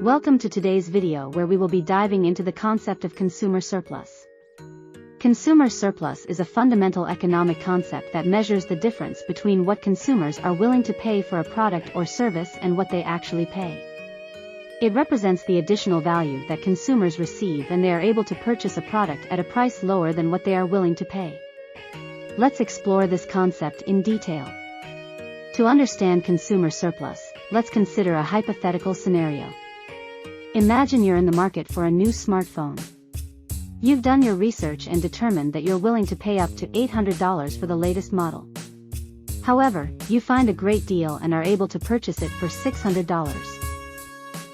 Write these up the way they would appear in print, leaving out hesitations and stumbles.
Welcome to today's video where we will be diving into the concept of consumer surplus. Consumer surplus is a fundamental economic concept that measures the difference between what consumers are willing to pay for a product or service and what they actually pay. It represents the additional value that consumers receive and they are able to purchase a product at a price lower than what they are willing to pay. Let's explore this concept in detail. To understand consumer surplus, let's consider a hypothetical scenario. Imagine you're in the market for a new smartphone. You've done your research and determined that you're willing to pay up to $800 for the latest model. However, you find a great deal and are able to purchase it for $600.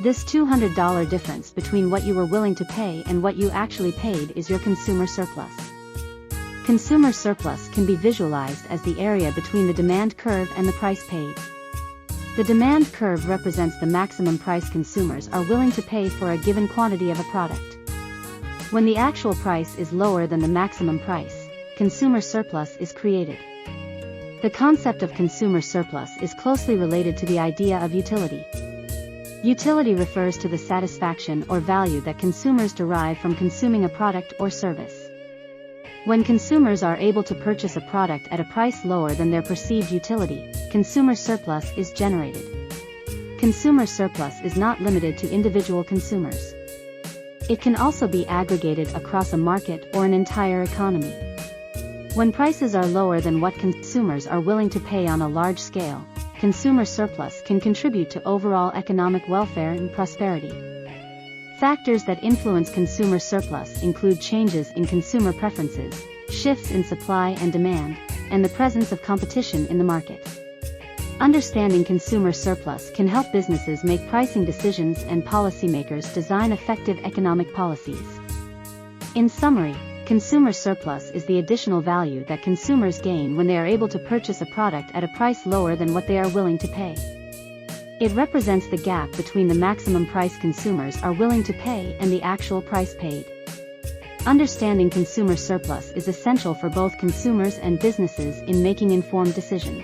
This $200 difference between what you were willing to pay and what you actually paid is your consumer surplus. Consumer surplus can be visualized as the area between the demand curve and the price paid. The demand curve represents the maximum price consumers are willing to pay for a given quantity of a product. When the actual price is lower than the maximum price, consumer surplus is created. The concept of consumer surplus is closely related to the idea of utility. Utility refers to the satisfaction or value that consumers derive from consuming a product or service. When consumers are able to purchase a product at a price lower than their perceived utility, consumer surplus is generated. Consumer surplus is not limited to individual consumers. It can also be aggregated across a market or an entire economy. When prices are lower than what consumers are willing to pay on a large scale, consumer surplus can contribute to overall economic welfare and prosperity. Factors that influence consumer surplus include changes in consumer preferences, shifts in supply and demand, and the presence of competition in the market. Understanding consumer surplus can help businesses make pricing decisions and policymakers design effective economic policies. In summary, consumer surplus is the additional value that consumers gain when they are able to purchase a product at a price lower than what they are willing to pay. It represents the gap between the maximum price consumers are willing to pay and the actual price paid. Understanding consumer surplus is essential for both consumers and businesses in making informed decisions.